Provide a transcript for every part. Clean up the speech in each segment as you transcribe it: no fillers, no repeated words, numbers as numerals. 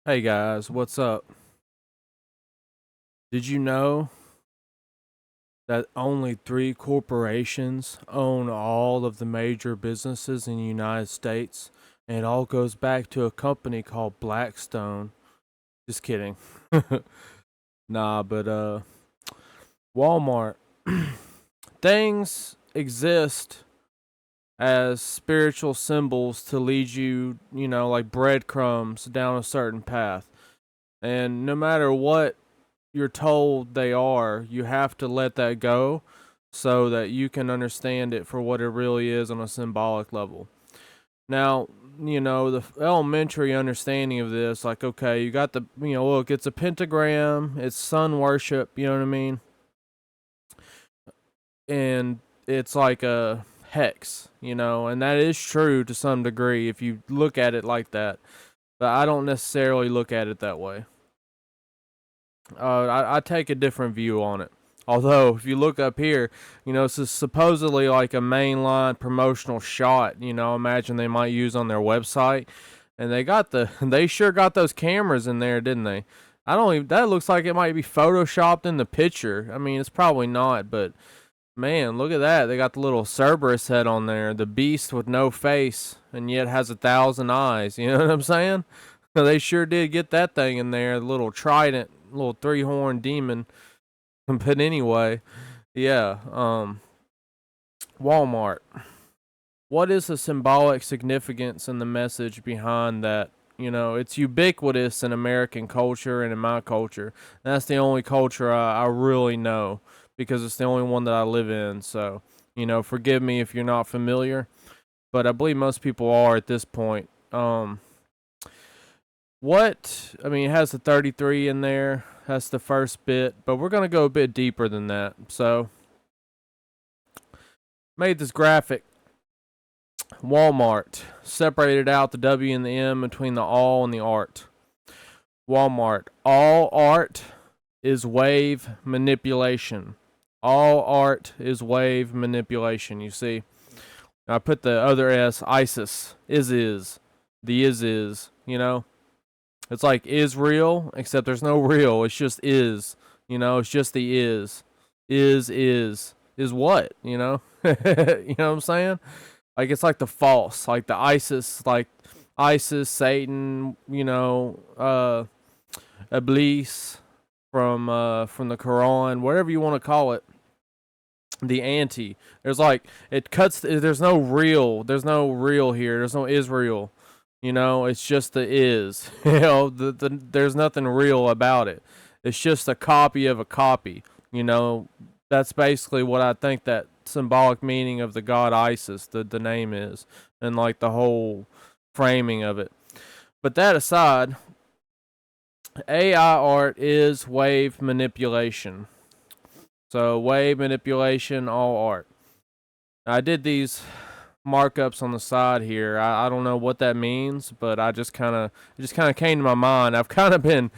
Hey guys, what's up? Did you know that only three corporations own all of the major businesses in the United States? And it all goes back to a company called Blackstone. Just kidding. Nah, but Walmart. Things exist as spiritual symbols to lead you, like breadcrumbs down a certain path. And no matter what you're told they are, you have to let that go so that you can understand it for what it really is on a symbolic level. Now, the elementary understanding of this, like, okay, you got look, it's a pentagram, it's sun worship, you know what I mean? And it's like a hex, and that is true to some degree if you look at it like that. But I don't necessarily look at it that way. I take a different view on it. Although, if you look up here, this is supposedly like a mainline promotional shot. Imagine they might use on their website, and they sure got those cameras in there, didn't they? I don't even. That looks like it might be photoshopped in the picture. I mean, it's probably not, but man, look at that. They got the little Cerberus head on there, the beast with no face, and yet has 1,000 eyes. You know what I'm saying? They sure did get that thing in there, the little trident, little three-horned demon. But anyway, yeah, Walmart. What is the symbolic significance and the message behind that? It's ubiquitous in American culture and in my culture. That's the only culture I really know because it's the only one that I live in. So, forgive me if you're not familiar, but I believe most people are at this point. It has the 33 in there. That's the first bit, but we're going to go a bit deeper than that. So, made this graphic. Walmart separated out the W and the M between the all and the art. Walmart. All art is wave manipulation. All art is wave manipulation. You see, I put the other S, ISIS, is, the is, It's like is real, except there's no real. It's just is. It's just the is. Is what? You know what I'm saying? Like it's like the false, like the ISIS, Satan, Iblis from the Quran, whatever you want to call it. The anti. There's like it cuts. There's no real. There's no real here. There's no Israel. It's just the is. There's nothing real about it. It's just a copy of a copy. That's basically what I think that symbolic meaning of the god Isis, the name is, and like the whole framing of it. But that aside, AI art is wave manipulation. So wave manipulation, all art. I did these markups on the side here. I don't know what that means, but it just kind of came to my mind. I've kind of been,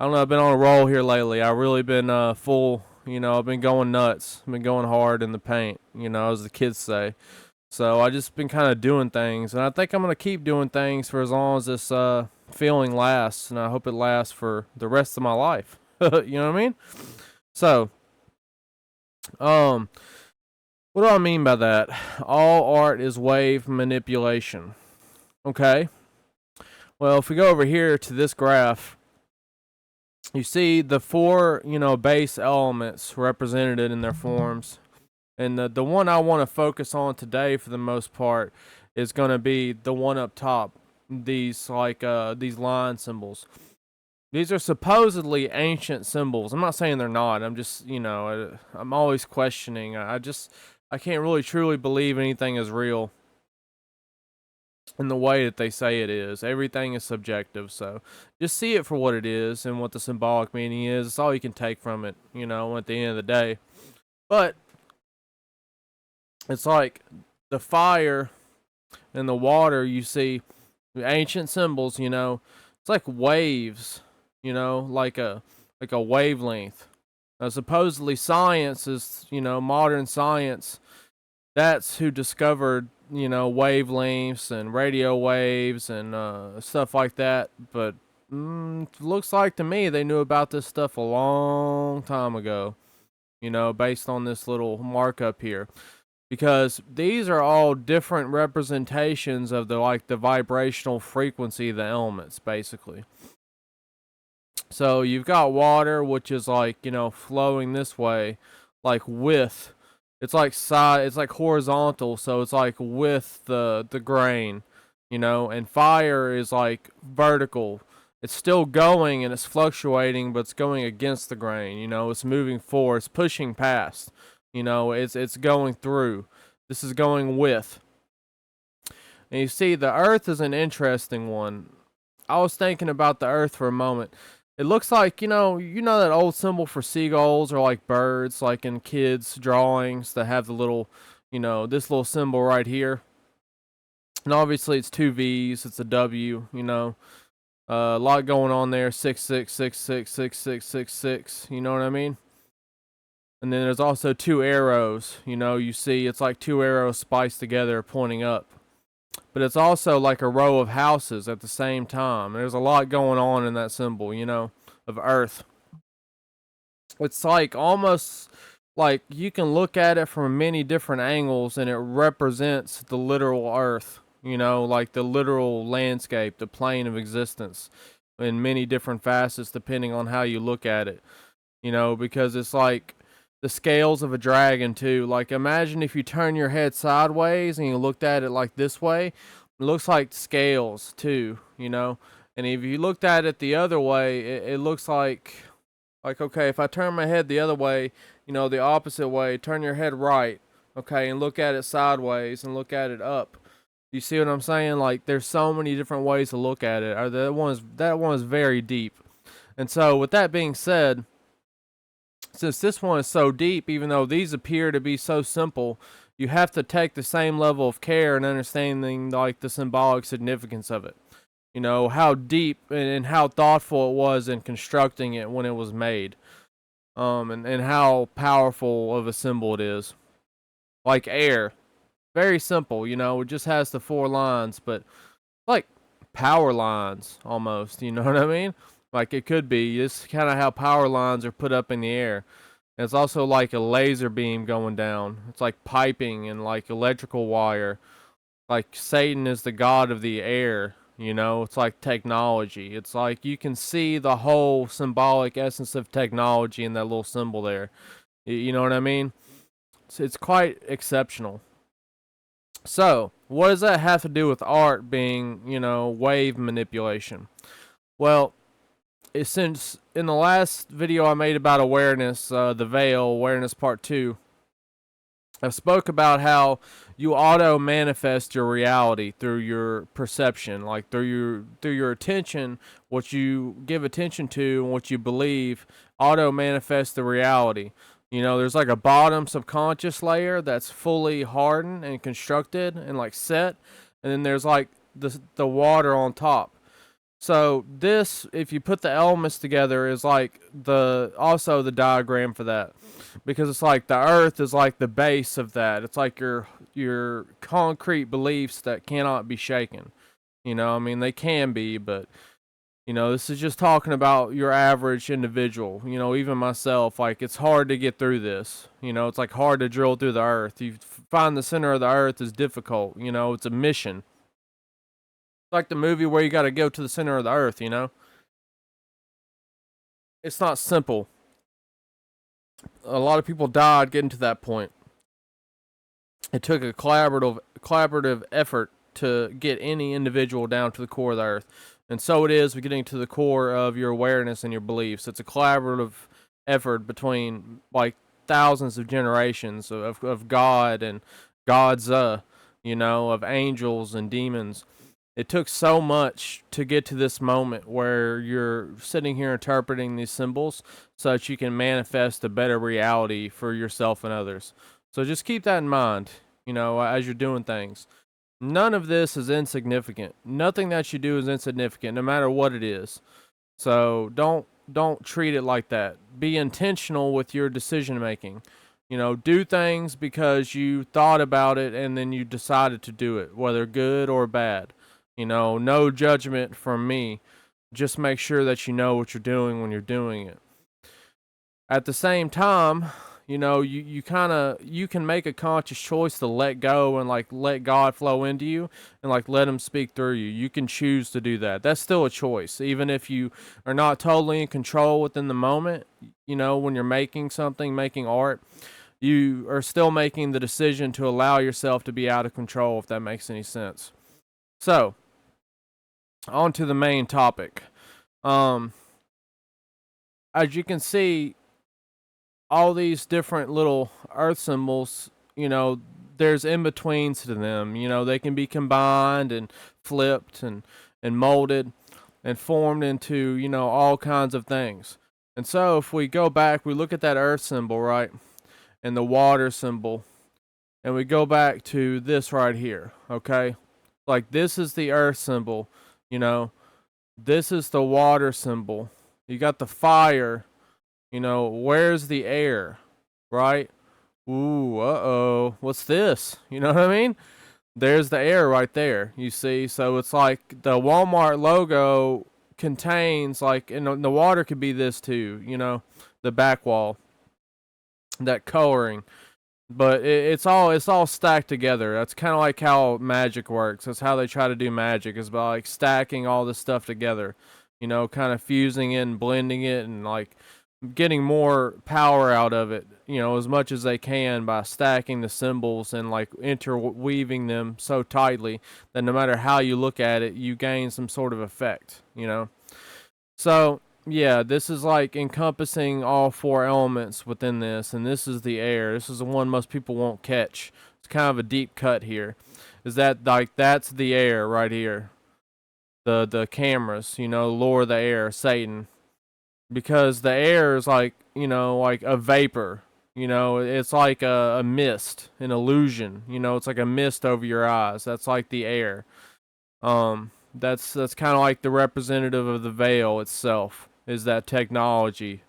I don't know, I've been on a roll here lately. I've really been full. I've been going nuts. I've been going hard in the paint. As the kids say. So I just been kind of doing things, and I think I'm gonna keep doing things for as long as this feeling lasts, and I hope it lasts for the rest of my life. You know what I mean? So, um, what do I mean by that? All art is wave manipulation. Okay. Well, if we go over here to this graph, you see the four, base elements represented in their forms. And the one I want to focus on today for the most part is going to be the one up top. These these line symbols. These are supposedly ancient symbols. I'm not saying they're not. I'm just, I'm always questioning. I can't really truly believe anything is real in the way that they say it is. Everything is subjective, so just see it for what it is and what the symbolic meaning is. It's all you can take from it, at the end of the day. But it's like the fire and the water, you see, the ancient symbols, it's like waves, like a wavelength. Supposedly science is, modern science, that's who discovered, wavelengths and radio waves and stuff like that. But Looks like to me they knew about this stuff a long time ago, based on this little markup here. Because these are all different representations of the vibrational frequency of the elements, basically. So you've got water, which is like, flowing this way, like with, it's like it's like horizontal, so it's like with the grain, and fire is like vertical. It's still going and it's fluctuating, but it's going against the grain, it's moving forward, it's pushing past, it's going through. This is going with. And you see, the earth is an interesting one. I was thinking about the earth for a moment. It looks like, you know that old symbol for seagulls or like birds, like in kids' drawings that have the little, this little symbol right here. And obviously it's two V's, it's a W, a lot going on there, 66666666, you know what I mean? And then there's also two arrows, you see it's like two arrows spiced together pointing up. But it's also like a row of houses at the same time. There's a lot going on in that symbol, of Earth. It's like almost like you can look at it from many different angles and it represents the literal Earth, like the literal landscape, the plane of existence in many different facets depending on how you look at it, because it's like the scales of a dragon too. Like imagine if you turn your head sideways and you looked at it like this way, it looks like scales too, And if you looked at it the other way, it looks like okay, if I turn my head the other way, the opposite way, turn your head right, okay, and look at it sideways and look at it up. You see what I'm saying? Like there's so many different ways to look at it. That one is very deep. And so with that being said, since this one is so deep, even though these appear to be so simple, you have to take the same level of care in understanding like the symbolic significance of it. How deep and how thoughtful it was in constructing it when it was made. And how powerful of a symbol it is. Like air. Very simple, it just has the four lines, but like power lines almost, you know what I mean? Like it could be. It's kind of how power lines are put up in the air. And it's also like a laser beam going down. It's like piping and like electrical wire. Like Satan is the god of the air, It's like technology. It's like you can see the whole symbolic essence of technology in that little symbol there. You know what I mean? It's quite exceptional. So, what does that have to do with art being, wave manipulation? Well, since in the last video I made about awareness, the veil, awareness part 2, I spoke about how you auto manifest your reality through your perception, like through your attention, what you give attention to and what you believe auto manifests the reality. There's like a bottom subconscious layer that's fully hardened and constructed and like set, and then there's like the water on top. So this, if you put the elements together, is like also the diagram for that, because it's like the earth is like the base of that. It's like your concrete beliefs that cannot be shaken. I mean they can be, but this is just talking about your average individual. Even myself, like it's hard to get through this. It's like hard to drill through the earth. You find the center of the earth is difficult. It's a mission. It's like the movie where you got to go to the center of the earth. It's not simple. A lot of people died getting to that point. It took a collaborative effort to get any individual down to the core of the earth. And so it is with getting to the core of your awareness and your beliefs. It's a collaborative effort between like thousands of generations of God and gods, of angels and demons. It took so much to get to this moment where you're sitting here interpreting these symbols so that you can manifest a better reality for yourself and others. So just keep that in mind, as you're doing things. None of this is insignificant. Nothing that you do is insignificant, no matter what it is. So don't treat it like that. Be intentional with your decision making. Do things because you thought about it and then you decided to do it, whether good or bad. No judgment from me. Just make sure that you know what you're doing when you're doing it. At the same time, you kind of you can make a conscious choice to let go and like let God flow into you and like let him speak through you. You can choose to do that. That's still a choice. Even if you are not totally in control within the moment, when you're making something, making art, you are still making the decision to allow yourself to be out of control, if that makes any sense. So, on to the main topic. Um as you can see, all these different little earth symbols, there's in betweens to them. They can be combined and flipped and molded and formed into, all kinds of things. And so if we go back, we look at that earth symbol, right? And the water symbol, and we go back to this right here, okay? Like this is the earth symbol, you know, this is the water symbol. You got the fire, where's the air, right? Ooh, uh-oh, what's this? You know what I mean? There's the air right there, you see? So it's like the Walmart logo contains, like, and the water could be this too, the back wall, that coloring. But it's all stacked together. That's kind of like how magic works. That's how they try to do magic, is by like stacking all this stuff together, kind of fusing it and blending it and like getting more power out of it, as much as they can by stacking the symbols and like interweaving them so tightly that no matter how you look at it, you gain some sort of effect. So, yeah, this is like encompassing all four elements within this, and this is the air. This is the one most people won't catch. It's kind of a deep cut here. Is that like that's the air right here? The cameras, lure the air, Satan, because the air is like like a vapor. It's like a mist, an illusion. It's like a mist over your eyes. That's like the air. That's kind of like the representative of the veil itself. Is that technology,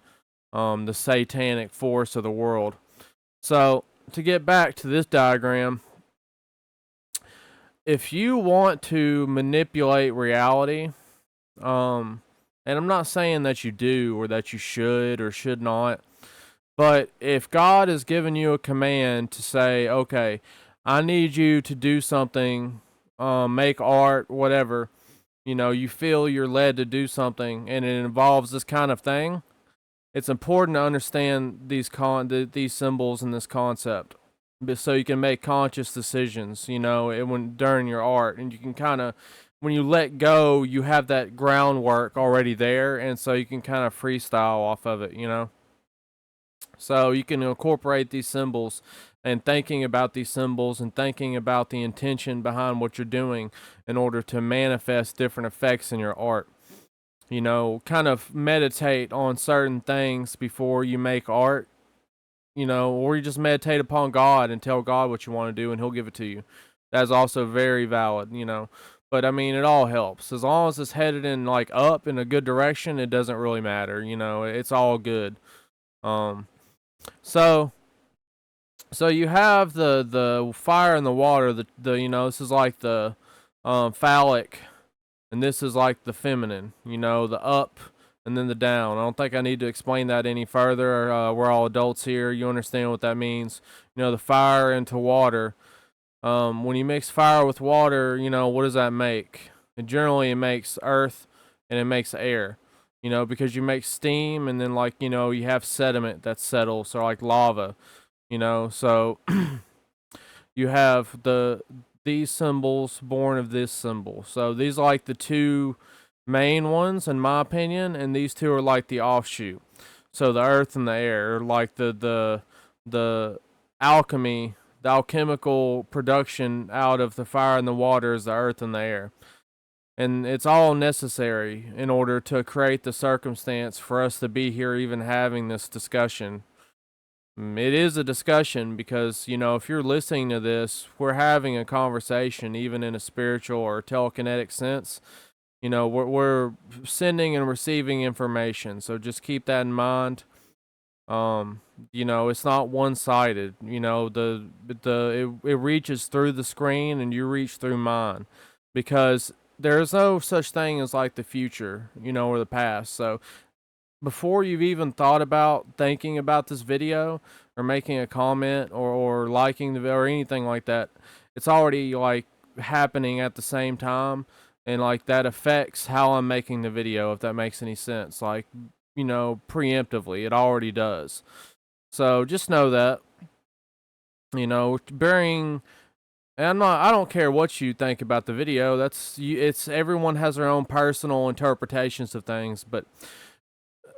the satanic force of the world. So to get back to this diagram, if you want to manipulate reality, and I'm not saying that you do or that you should or should not, but if God has given you a command to say, okay, I need you to do something, make art, whatever, you feel you're led to do something and it involves this kind of thing, it's important to understand these symbols and this concept, so you can make conscious decisions, during your art, and you can kind of, when you let go, you have that groundwork already there, and so you can kind of freestyle off of it. So you can incorporate these symbols and thinking about these symbols and thinking about the intention behind what you're doing in order to manifest different effects in your art. Kind of meditate on certain things before you make art, or you just meditate upon God and tell God what you want to do and he'll give it to you. That's also very valid. But I mean, it all helps. As long as it's headed in like up in a good direction, it doesn't really matter, it's all good. Um so so you have the fire and the water, the this is like the phallic, and this is like the feminine, the up and then the down. I don't think I need to explain that any further. We're all adults here. You understand what that means. The fire into water. When you mix fire with water, what does that make? And generally, it makes earth and it makes air. Because you make steam and then like you have sediment that settles, so like lava. So you have these symbols born of this symbol. So these are like the two main ones in my opinion, and these two are like the offshoot. So the earth and the air are like the alchemy, the alchemical production out of the fire and the water is the earth and the air. And it's all necessary in order to create the circumstance for us to be here even having this discussion. It is a discussion because, if you're listening to this, we're having a conversation, even in a spiritual or telekinetic sense. We're sending and receiving information. So just keep that in mind. It's not one-sided. It reaches through the screen and you reach through mine, because there's no such thing as like the future, or the past. So before you've even thought about thinking about this video or making a comment or liking the video or anything like that, it's already like happening at the same time, and like that affects how I'm making the video, if that makes any sense. Like, preemptively, it already does. So just know that, bearing. And I don't care what you think about the video. It's everyone has their own personal interpretations of things, but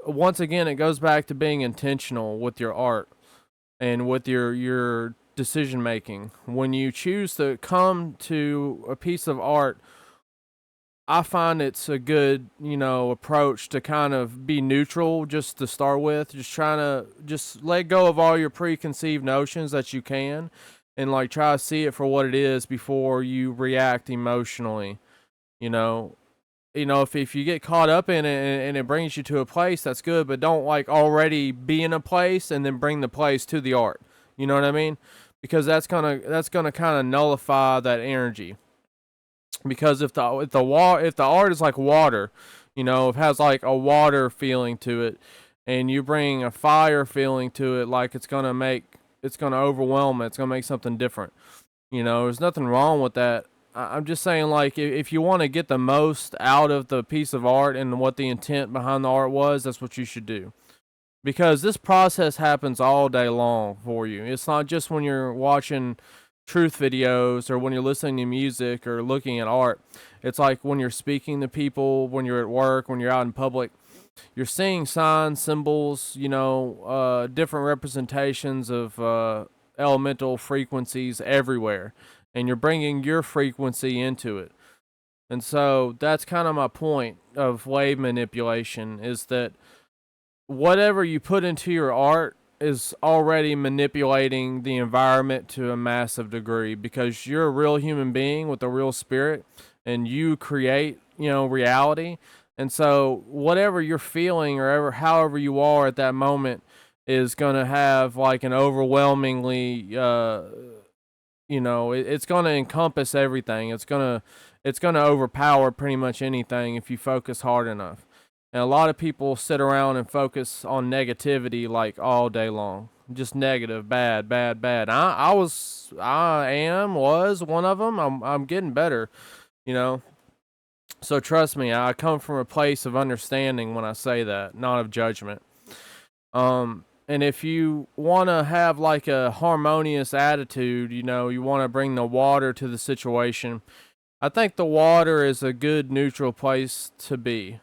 once again, it goes back to being intentional with your art and with your decision making. When you choose to come to a piece of art, I find it's a good, approach to kind of be neutral just to start with. Just trying to just let go of all your preconceived notions that you can, and like try to see it for what it is before you react emotionally. You know, if you get caught up in it and it brings you to a place, that's good, but don't like already be in a place and then bring the place to the art. You know what I mean? Because that's gonna kind of nullify that energy. Because if the art is like water, if it has like a water feeling to it, and you bring a fire feeling to it, like it's gonna overwhelm it. It's gonna make something different. There's nothing wrong with that. I'm just saying, like, if you want to get the most out of the piece of art and what the intent behind the art was, that's what you should do. Because this process happens all day long for you. It's not just when you're watching truth videos or when you're listening to music or looking at art. It's like when you're speaking to people, when you're at work, when you're out in public. You're seeing signs, symbols, different representations of elemental frequencies everywhere, and you're bringing your frequency into it. And so that's kind of my point of wave manipulation, is that whatever you put into your art is already manipulating the environment to a massive degree, because you're a real human being with a real spirit, and you create, reality. And so whatever you're feeling, or however you are at that moment, is going to have like an overwhelmingly it's going to encompass everything. It's going to overpower pretty much anything if you focus hard enough. And a lot of people sit around and focus on negativity like all day long. Just negative, bad, bad, bad. Was one of them. I'm getting better, you know. So trust me, I come from a place of understanding when I say that, not of judgment. And if you want to have like a harmonious attitude, you want to bring the water to the situation. I think the water is a good neutral place to be.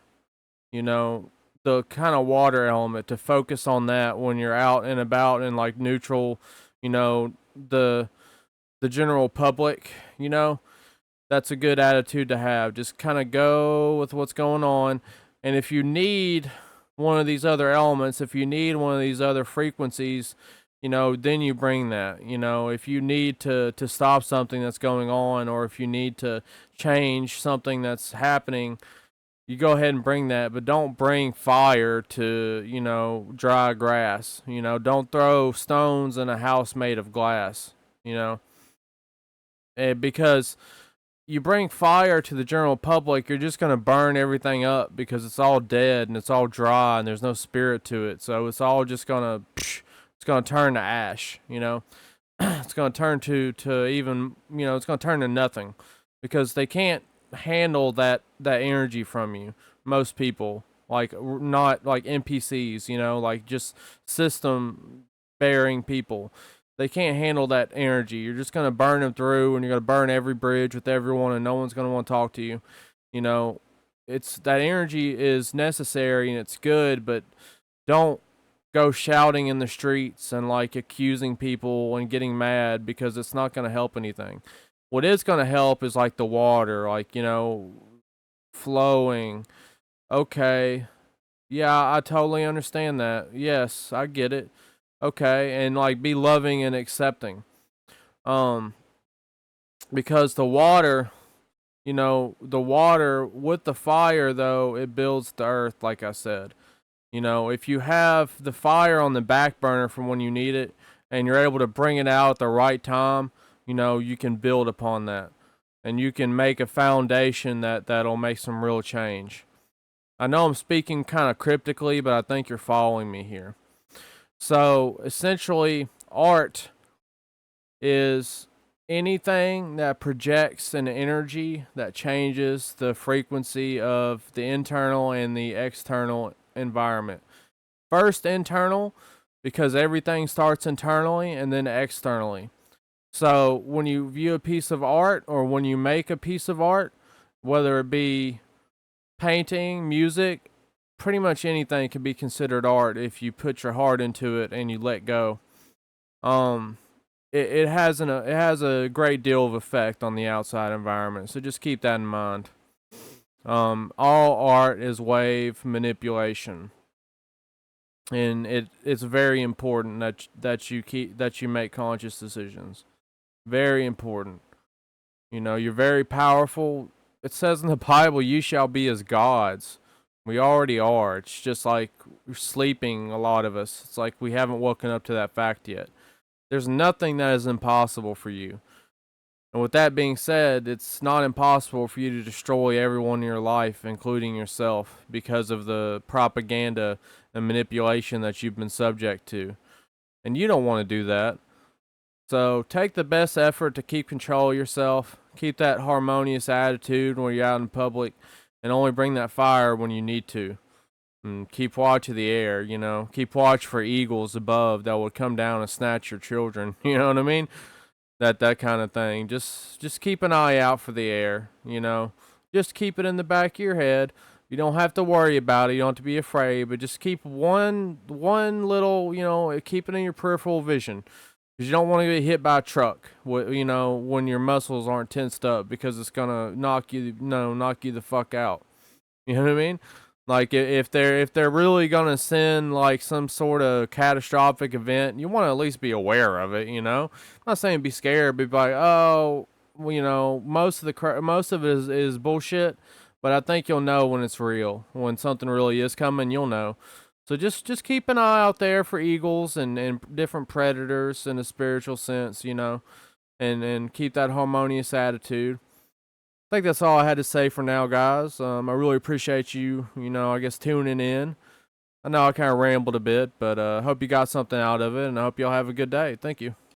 The kind of water element, to focus on that when you're out and about and like neutral, the general public, that's a good attitude to have. Just kind of go with what's going on. And if you need one of these other elements, if you need one of these other frequencies, then you bring that. If you need to stop something that's going on, or if you need to change something that's happening, you go ahead and bring that. But don't bring fire to, dry grass. Don't throw stones in a house made of glass, because you bring fire to the general public, you're just going to burn everything up, because it's all dead and it's all dry and there's no spirit to it. So it's all just going to turn to ash, it's going to turn to even, it's going to turn to nothing, because they can't handle that energy from you. Most people, like, not like NPCs, like just system bearing people. They can't handle that energy. You're just going to burn them through, and you're going to burn every bridge with everyone, and no one's going to want to talk to you. It's that energy is necessary and it's good, but don't go shouting in the streets and like accusing people and getting mad, because it's not going to help anything. What is going to help is like the water, like, flowing. Okay. Yeah, I totally understand that. Yes, I get it. Okay, and like be loving and accepting. Um because the water with the fire, though, it builds the earth, like I said. If you have the fire on the back burner from when you need it, and you're able to bring it out at the right time, you can build upon that. and you can make a foundation that'll make some real change. I know I'm speaking kind of cryptically, but I think you're following me here. So essentially, art is anything that projects an energy that changes the frequency of the internal and the external environment. First, internal, because everything starts internally, and then externally. So when you view a piece of art or when you make a piece of art, whether it be painting, music, pretty much anything can be considered art if you put your heart into it and you let go. Um, it has a great deal of effect on the outside environment. So just keep that in mind. All art is wave manipulation, and it's very important that you make conscious decisions. Very important. You know, you're very powerful. It says in the Bible, you shall be as gods. We already are. It's just like we're sleeping, a lot of us. It's like we haven't woken up to that fact yet. There's nothing that is impossible for you. And with that being said, it's not impossible for you to destroy everyone in your life, including yourself, because of the propaganda and manipulation that you've been subject to. And you don't want to do that. So take the best effort to keep control of yourself. Keep that harmonious attitude when you're out in public, and only bring that fire when you need to. And keep watch of the air, you know. Keep watch for eagles above that will come down and snatch your children. You know what I mean? That kind of thing. Just keep an eye out for the air, you know. Just keep it in the back of your head. You don't have to worry about it. You don't have to be afraid, but just keep one little, you know, keep it in your peripheral vision. Because you don't want to get hit by a truck, you know, when your muscles aren't tensed up, because it's gonna knock you the fuck out. You know what I mean? Like if they're really gonna send like some sort of catastrophic event, you want to at least be aware of it. You know, I'm not saying be scared, but be like, oh, well, you know, most of it is bullshit. But I think you'll know when it's real, when something really is coming. You'll know. So just keep an eye out there for eagles and different predators in a spiritual sense, you know, and keep that harmonious attitude. I think that's all I had to say for now, guys. I really appreciate you, you know, I guess tuning in. I know I kind of rambled a bit, but I hope you got something out of it, and I hope y'all have a good day. Thank you.